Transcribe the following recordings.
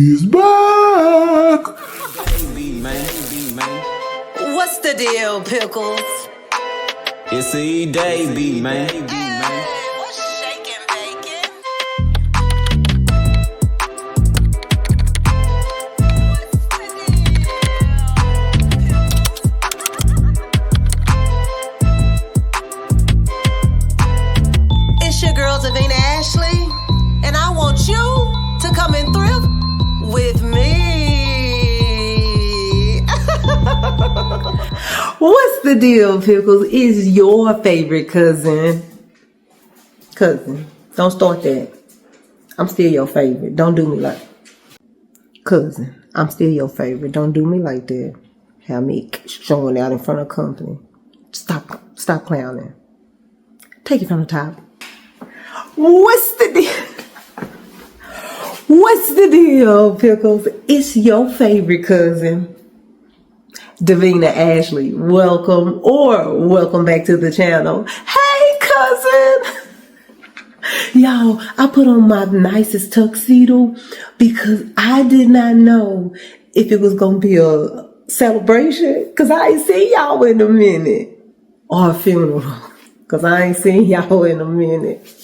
He's back! What's the deal, Pickles? It's a day, beat, man. What's shaking, bacon? It's your girl, davina.ashleigh, and I want you to come and thrift with me. What's the deal, Pickles? Is your favorite cousin. Don't start that. I'm still your favorite. Don't do me like cousin. I'm still your favorite. Don't do me like that. Have me showing out in front of company. Stop clowning. Take it from the top. What's the deal? What's the deal, Pickles? It's your favorite cousin, davina.ashleigh. Welcome back to the channel. Hey, cousin. Y'all, I put on my nicest tuxedo because I did not know if it was going to be a celebration, because I ain't seen y'all in a minute. Or a funeral, because I ain't seen y'all in a minute.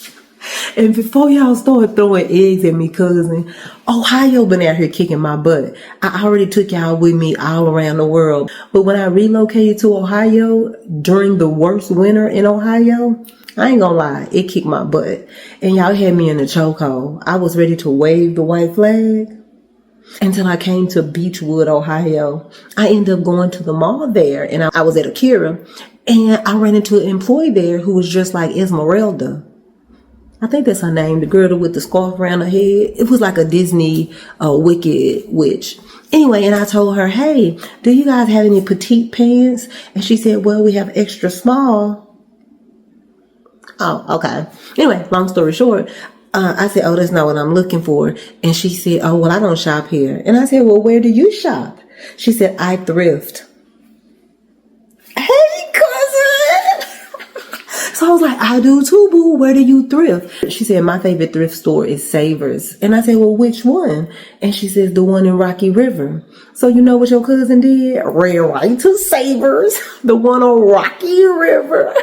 And before y'all start throwing eggs at me, cousin, Ohio been out here kicking my butt. I already took y'all with me all around the world. But when I relocated to Ohio during the worst winter in Ohio, I ain't gonna lie, it kicked my butt. And y'all had me in a chokehold. I was ready to wave the white flag until I came to Beechwood, Ohio. I ended up going to the mall there, and I was at Akira, and I ran into an employee there who was just like Esmeralda. I think that's her name, the girl with the scarf around her head. It was like a Disney wicked witch. Anyway, and I told her, hey, do you guys have any petite pants? And she said, well, we have extra small. Oh, okay. Anyway, long story short, I said, oh, that's not what I'm looking for. And she said, oh, well, I don't shop here. And I said, well, where do you shop? She said, I thrift. Hey, cousin. So I was like, I do too, boo. Where do you thrift? She said, my favorite thrift store is Savers. And I said, well, which one? And she says, the one in Rocky River. So you know what your cousin did? Ran right to Savers, the one on Rocky River.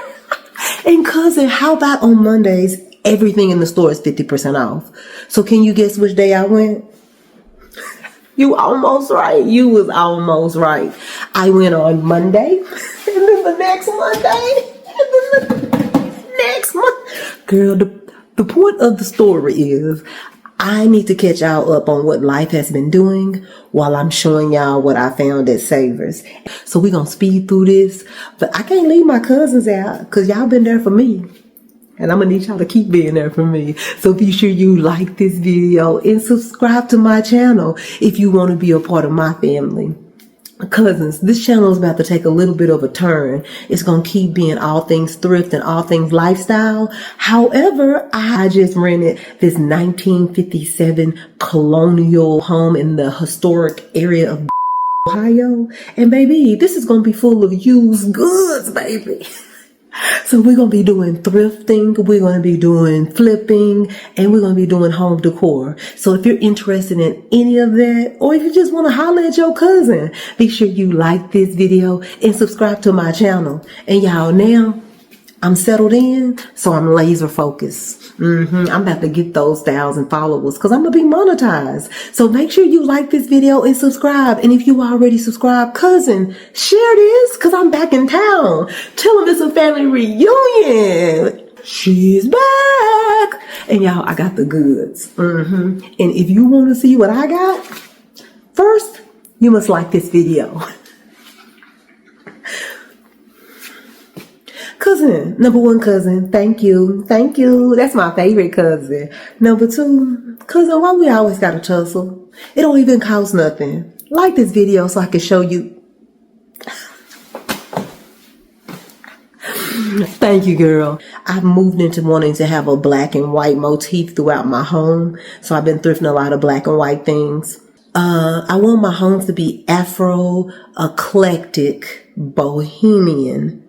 And cousin, how about on Mondays, everything in the store is 50% off? So can you guess which day I went? You almost right. You was almost right. I went on Monday, and then the next Monday, and then the next month. Girl, the point of the story is I need to catch y'all up on what life has been doing while I'm showing y'all what I found at Savers. So we're going to speed through this, but I can't leave my cousins out because y'all been there for me. And I'm going to need y'all to keep being there for me. So be sure you like this video and subscribe to my channel if you want to be a part of my family. Cousins, this channel is about to take a little bit of a turn. It's going to keep being all things thrift and all things lifestyle. However, I just rented this 1957 colonial home in the historic area of Ohio. And baby, this is going to be full of used goods, baby. So we're going to be doing thrifting, we're going to be doing flipping, and we're going to be doing home decor. So if you're interested in any of that, or if you just want to holler at your cousin, be sure you like this video and subscribe to my channel. And y'all, now I'm settled in, so I'm laser focused. I'm about to get those 1,000 followers because I'm going to be monetized. So make sure you like this video and subscribe. And if you already subscribed, cousin, share this because I'm back in town. Tell them it's a family reunion. She's back. And y'all, I got the goods. And if you want to see what I got, first, you must like this video. Cousin, number one cousin, thank you. Thank you. That's my favorite cousin. Number two, cousin, why we always gotta tussle? It don't even cost nothing. Like this video so I can show you. Thank you, girl. I've moved into wanting to have a black and white motif throughout my home. So I've been thrifting a lot of black and white things. I want my home to be Afro, eclectic, bohemian,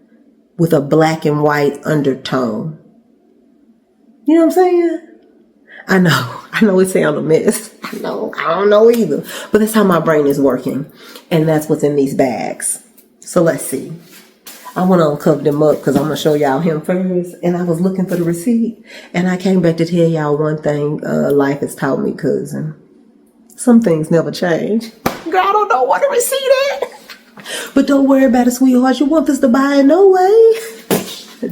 with a black and white undertone. You know what I'm saying? I know it sounds a mess. I don't know either. But that's how my brain is working. And that's what's in these bags. So let's see. I want to uncover them up because I'm going to show y'all him first. And I was looking for the receipt. And I came back to tell y'all one thing life has taught me, cousin. Some things never change. Girl, I don't know what the receipt is. But don't worry about it, sweetheart. You want this to buy it no way.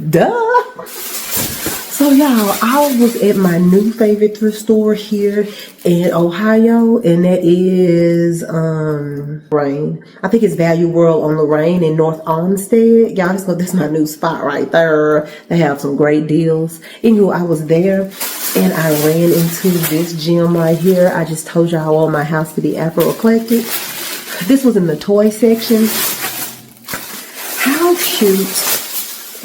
Duh. So y'all, I was at my new favorite thrift store here in Ohio, and that is Lorraine. I think it's Value World on Lorraine in North Olmsted. Y'all just know this is my new spot right there. They have some great deals. Anyway, I was there and I ran into this gem right here. I just told y'all I want my house to be Afro eclectic. This was in the toy section. How cute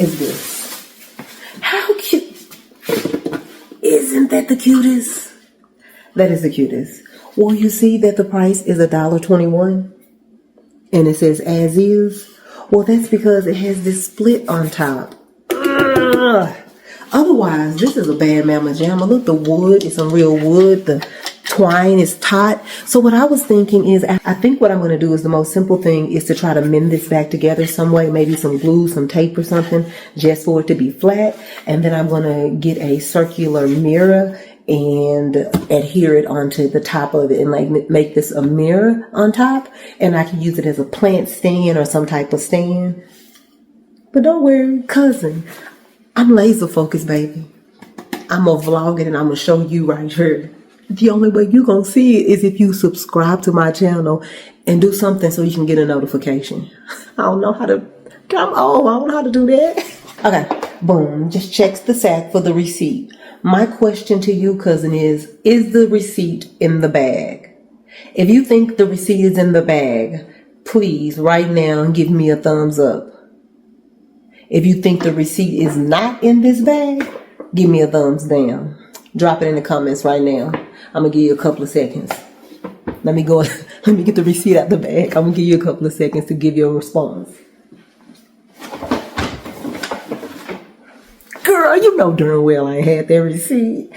is this? How cute? Isn't that the cutest? That is the cutest. Well, you see that the price is $1.21 and it says as is. Well, that's because it has this split on top. Ugh. Otherwise, this is a bad mama jamma. Look, the wood is some real wood. The twine is taut. So what I was thinking is, I think what I'm going to do is the most simple thing is to try to mend this back together some way, maybe some glue, some tape or something, just for it to be flat. And then I'm going to get a circular mirror and adhere it onto the top of it and like make this a mirror on top. And I can use it as a plant stand or some type of stand. But don't worry, cousin, I'm laser focused, baby. I'm going to vlog it and I'm going to show you right here. The only way you going to see it is if you subscribe to my channel and do something so you can get a notification. I don't know how to, I'm old, I don't know how to do that. Okay, boom, just checks the sack for the receipt. My question to you, cousin, is the receipt in the bag? If you think the receipt is in the bag, please, right now, give me a thumbs up. If you think the receipt is not in this bag, give me a thumbs down. Drop it in the comments right now. I'm going to give you a couple of seconds. Let me get the receipt out the bag. I'm going to give you a couple of seconds to give your response. Girl, you know darn well I ain't had that receipt.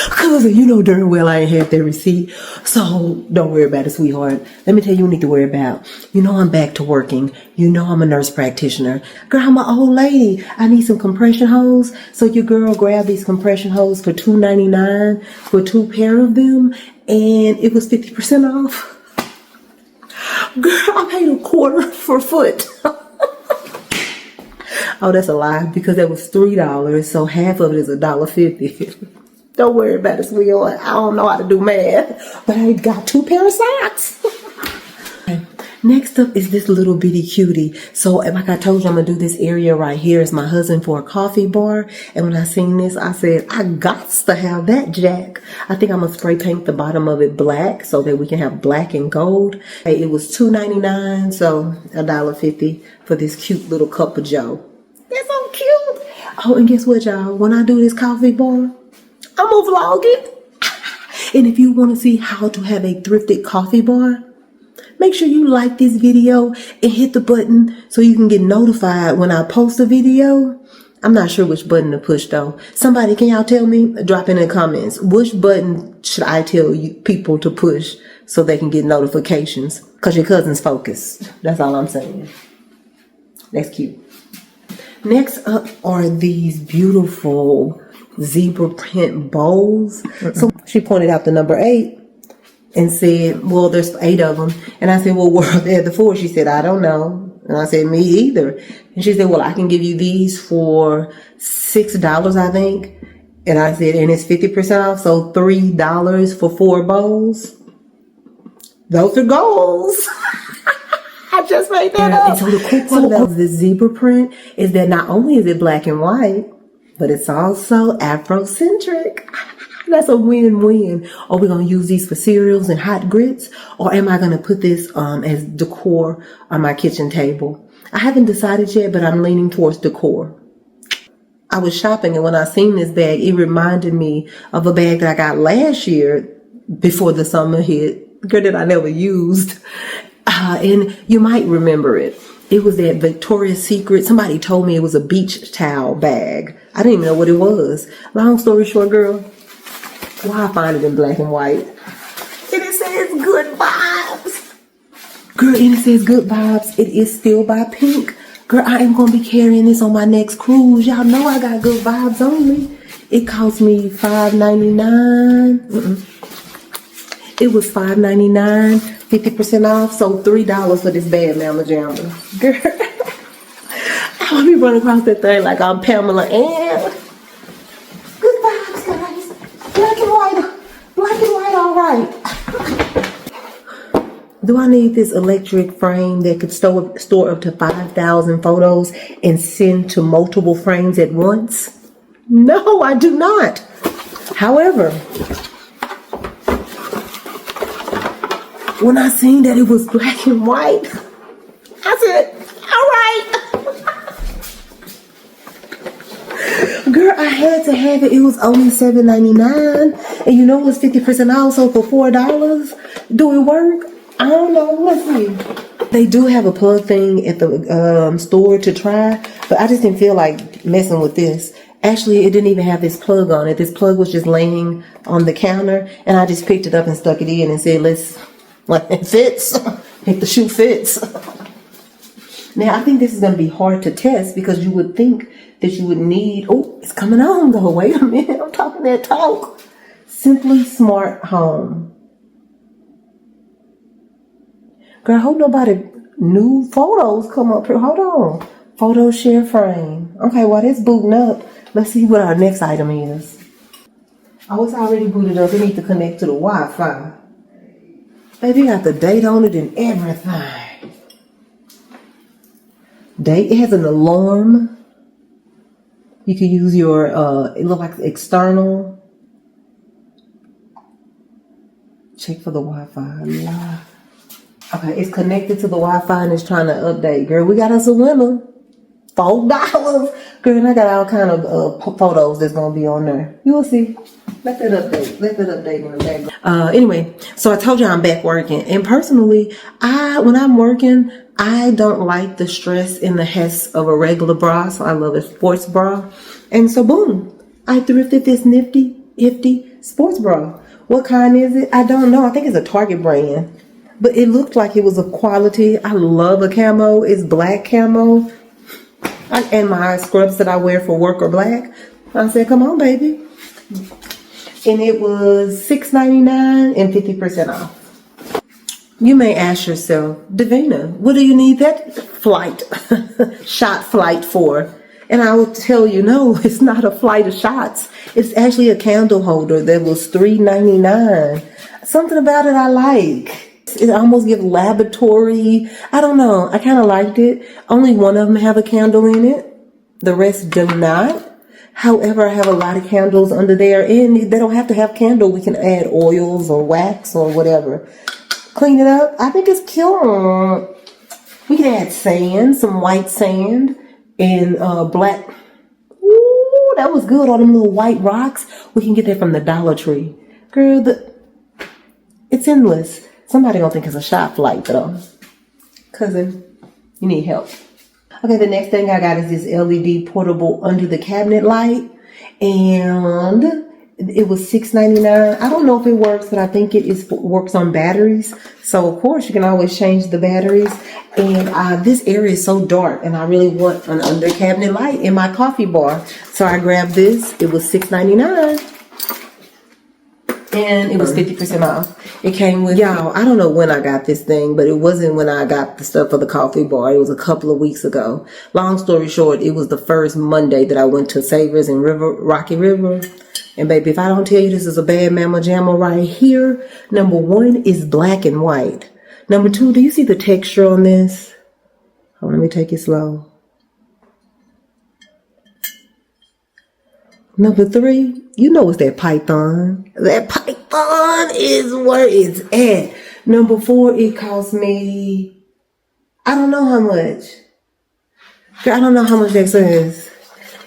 Cousin, you know darn well I ain't had that receipt. So don't worry about it, sweetheart. Let me tell you what you need to worry about. You know I'm back to working. You know I'm a nurse practitioner. Girl, I'm an old lady. I need some compression hose. So your girl grabbed these compression hose for $2.99 for 2 pair of them. And it was 50% off. Girl, I paid $1/4 for a foot. Oh, that's a lie, because that was $3. So half of it is $1.50. Don't worry about it, sweetheart. I don't know how to do math, but I got 2 pair of socks. Next up is this little bitty cutie. So like I told you, I'm going to do this area right here is my husband for a coffee bar. And when I seen this, I said, I got to have that, Jack. I think I'm going to spray paint the bottom of it black so that we can have black and gold. It was $2.99, so $1.50 for this cute little cup of joe. That's so cute. Oh, and guess what, y'all? When I do this coffee bar, I'm gonna vlog it. And if you want to see how to have a thrifted coffee bar, make sure you like this video and hit the button so you can get notified when I post a video. I'm not sure which button to push though. Somebody, can y'all tell me? Drop in the comments. Which button should I tell you people to push so they can get notifications? Because your cousin's focused. That's all I'm saying. That's cute. Next up are these beautiful zebra print bowls. So she pointed out the number 8 and said, well, there's 8 of them. And I said, well, where are the other 4? She said, I don't know. And I said, me either. And she said, well, I can give you these for $6, I think. And I said, and it's 50% off, so $3 for 4 bowls. Those are goals. I just made that up. And so the cool part about the zebra print is that not only is it black and white, but it's also Afrocentric. That's a win-win. Are we going to use these for cereals and hot grits? Or am I going to put this as decor on my kitchen table? I haven't decided yet, but I'm leaning towards decor. I was shopping, and when I seen this bag, it reminded me of a bag that I got last year before the summer hit. Girl, that I never used. And you might remember it. It was that Victoria's Secret. Somebody told me it was a beach towel bag. I didn't even know what it was. Long story short, girl, why I find it in black and white. And it says good vibes. Girl, and it says good vibes. It is still by Pink. Girl, I am going to be carrying this on my next cruise. Y'all know I got good vibes only. It cost me $5.99. It was $5.99, 50% off, so $3 for this bad mama jamma. Girl, I want to be running across that thing like I'm Pamela Ann. Good vibes, guys. Black and white, all right. Do I need this electric frame that could store up to 5,000 photos and send to multiple frames at once? No, I do not. However, when I seen that it was black and white, I said, all right. Girl, I had to have it. It was only $7.99. And you know it's 50% off, so for $4, do it work? I don't know. Let's see. They do have a plug thing at the store to try, but I just didn't feel like messing with this. Actually, it didn't even have this plug on it. This plug was just laying on the counter, and I just picked it up and stuck it in and said, it fits. If the shoe fits. Now, I think this is going to be hard to test because you would think that you would need, oh, it's coming on though. Wait a minute. I'm talking that talk. Simply Smart Home. Girl, hope nobody new photos come up here. Hold on. Photo share frame. Okay, while that's booting up, let's see what our next item is. Oh, it's already booted up. It needs to connect to the Wi-Fi. Baby, got the date on it and everything. Date. It has an alarm. You can use your, it looks like external. Check for the Wi-Fi. Yeah. Okay, it's connected to the Wi-Fi and it's trying to update. Girl, we got us a winner. $4. Girl, and I got all kind of photos that's going to be on there. You will see. Let that update in the background. Anyway, so I told you I'm back working. And personally, when I'm working, I don't like the stress and the hess of a regular bra. So I love a sports bra. And so boom, I thrifted this nifty sports bra. What kind is it? I don't know. I think it's a Target brand. But it looked like it was a quality. I love a camo. It's black camo. And my scrubs that I wear for work are black. I said, come on, baby. And it was $6.99 and 50% off. You may ask yourself, Davina, what do you need that shot flight for? And I will tell you, no, it's not a flight of shots. It's actually a candle holder that was $3.99. Something about it I like. It almost gives laboratory. I don't know. I kind of liked it. Only one of them have a candle in it. The rest do not. However, I have a lot of candles under there, and they don't have to have candle. We can add oils or wax or whatever. Clean it up. I think it's cute. We can add sand, some white sand, and black. Ooh, that was good. All them little white rocks. We can get that from the Dollar Tree. Girl, it's endless. Somebody gonna think it's a shop flight though. Cousin, you need help. Okay, the next thing I got is this LED portable under the cabinet light. And it was $6.99. I don't know if it works, but I think it works on batteries. So of course you can always change the batteries. And this area is so dark and I really want an under cabinet light in my coffee bar. So I grabbed this. It was $6.99. And it was 50% off. It came with, y'all, I don't know when I got this thing, but it wasn't when I got the stuff for the coffee bar. It was a couple of weeks ago. Long story short, it was the first Monday that I went to Savers in Rocky River. And baby, if I don't tell you this is a bad mama jamma right here, number one is black and white. Number two, do you see the texture on this? Oh, let me take it slow. Number three, you know it's that python. That python is where it's at. Number four, it cost me, I don't know how much. I don't know how much that says.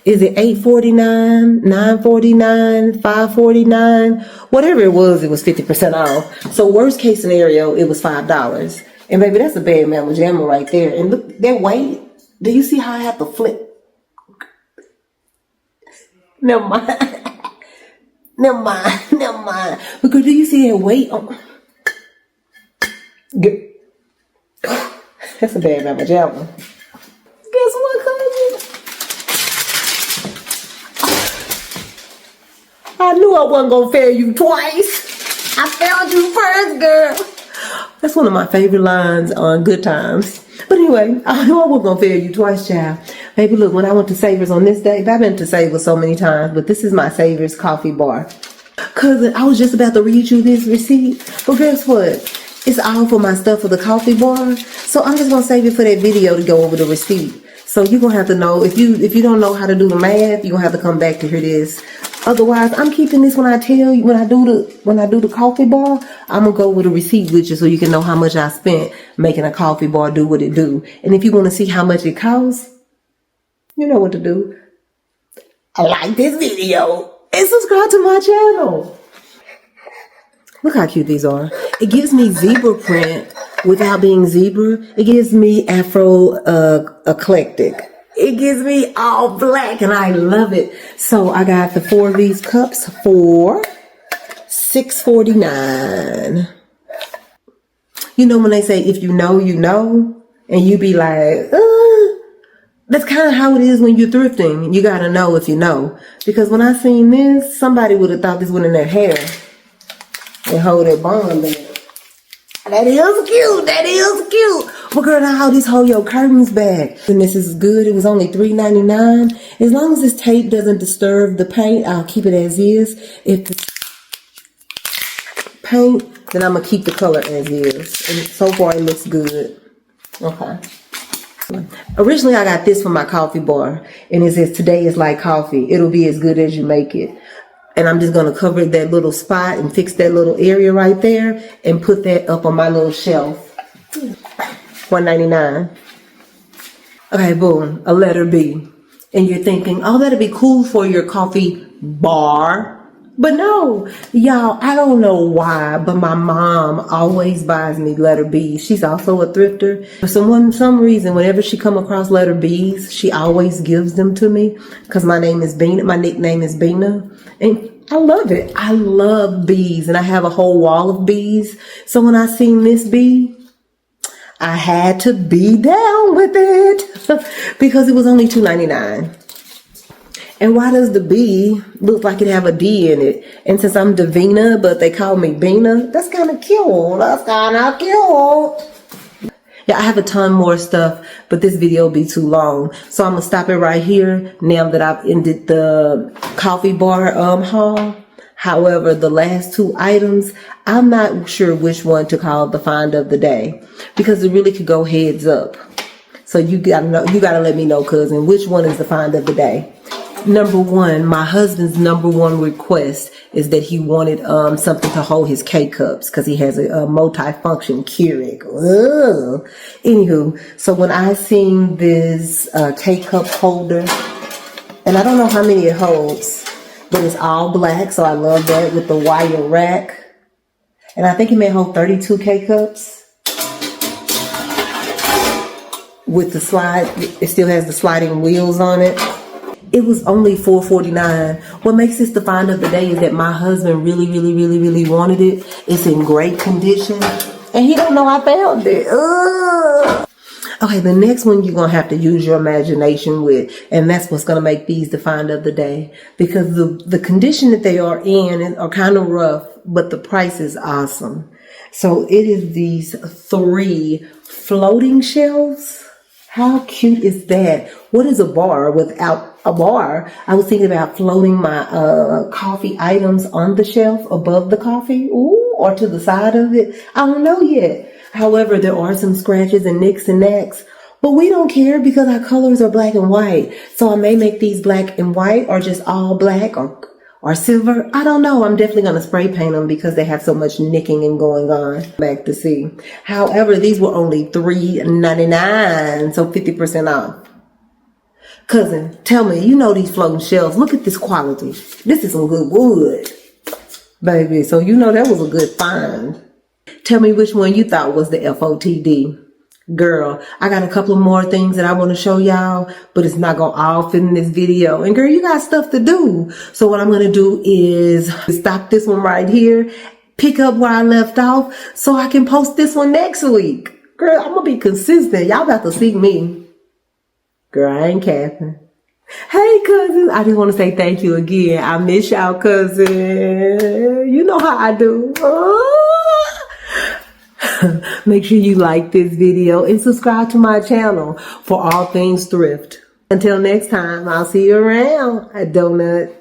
Is it $8.49, $9.49, $5.49? Whatever it was 50% off. So worst case scenario, it was $5. And baby, that's a bad mamma jamma right there. And look, that weight. Do you see how I have to flip? Never mind. Never mind. Because do you see that weight on? That's a bad mamma jamma. Guess what, cousin? I knew I wasn't gonna fail you twice. I failed you first, girl. That's one of my favorite lines on Good Times. But anyway, I knew I wasn't gonna fail you twice, child. Baby, look, when I went to Savers on this day, I've been to Savers so many times, but this is my Savers coffee bar. Cousin, I was just about to read you this receipt, but guess what? It's all for my stuff for the coffee bar. So I'm just gonna save it for that video to go over the receipt. So you're gonna have to know, if you don't know how to do the math, you're gonna have to come back to hear this. Otherwise, I'm keeping this when I tell you, when I do the coffee bar, I'm gonna go with a receipt with you so you can know how much I spent making a coffee bar do what it do. And if you want to see how much it costs, you know what to do. Like this video and subscribe to my channel. Look how cute these are. It gives me zebra print without being zebra. It gives me Afro eclectic. It gives me all black and I love it. So I got the 4 of these cups for $6.49. You know when they say if you know, you know, and you be like, that's kind of how it is when you're thrifting. You gotta know if you know. Because when I seen this, somebody would have thought this went in their hair and hold that bond there. That is cute. But girl, now how this hold your curtains back. And this is good. It was only $3.99. As long as this tape doesn't disturb the paint, I'll keep it as is. If the paint, then I'm going to keep the color as is. And so far, it looks good. Okay. Originally, I got this for my coffee bar. And it says, today is like coffee. It'll be as good as you make it. And I'm just going to cover that little spot and fix that little area right there and put that up on my little shelf. $1.99. Okay, boom, a letter B. And you're thinking, oh, that'd be cool for your coffee bar. But no, y'all, I don't know why, but my mom always buys me letter B's. She's also a thrifter. For some reason, whenever she come across letter B's, she always gives them to me because my name is Bina. My nickname is Bina. And I love it. I love bees and I have a whole wall of bees. So when I seen this bee, I had to be down with it because it was only $2.99. And why does the B look like it have a D in it? And since I'm Davina, but they call me Bina, that's kind of cute. Yeah, I have a ton more stuff, but this video will be too long. So I'm going to stop it right here now that I've ended the coffee bar haul. However, the last 2 items, I'm not sure which one to call the find of the day because it really could go heads up. So you gotta know, you gotta let me know, cousin, which one is the find of the day. Number 1, my husband's number 1 request is that he wanted something to hold his K-cups because he has a multi-function Keurig. Ugh. Anywho, so when I seen this K-cup holder, and I don't know how many it holds, but it's all black, so I love that with the wire rack. And I think it may hold 32 K-cups. With the slide, it still has the sliding wheels on it. It was only $4.49. What makes this the find of the day is that my husband really wanted it. It's in great condition. And he don't know I found it. Ugh. Okay, the next one you're going to have to use your imagination with. And that's what's going to make these the find of the day. Because the condition that they are in are kind of rough, but the price is awesome. So it is these 3 floating shelves. How cute is that? What is a bar without a bar? I was thinking about floating my coffee items on the shelf above the coffee, or to the side of it. I don't know yet. However, there are some scratches and nicks and knacks, but we don't care because our colors are black and white. So I may make these black and white or just all black or silver. I don't know. I'm definitely going to spray paint them because they have so much nicking and going on. Back to see. However, these were only $3.99, so 50% off. Cousin, tell me, you know these floating shelves. Look at this quality. This is some good wood, baby. So you know that was a good find. Tell me which one you thought was the FOTD. Girl, I got a couple of more things that I want to show y'all, but it's not going to all fit in this video. And girl, you got stuff to do. So what I'm going to do is stop this one right here, pick up where I left off so I can post this one next week. Girl, I'm going to be consistent. Y'all about to see me. Girl, I ain't capping. Hey, cousins. I just want to say thank you again. I miss y'all, cousin. You know how I do. Make sure you like this video and subscribe to my channel for all things thrift. Until next time, I'll see you around at Donut.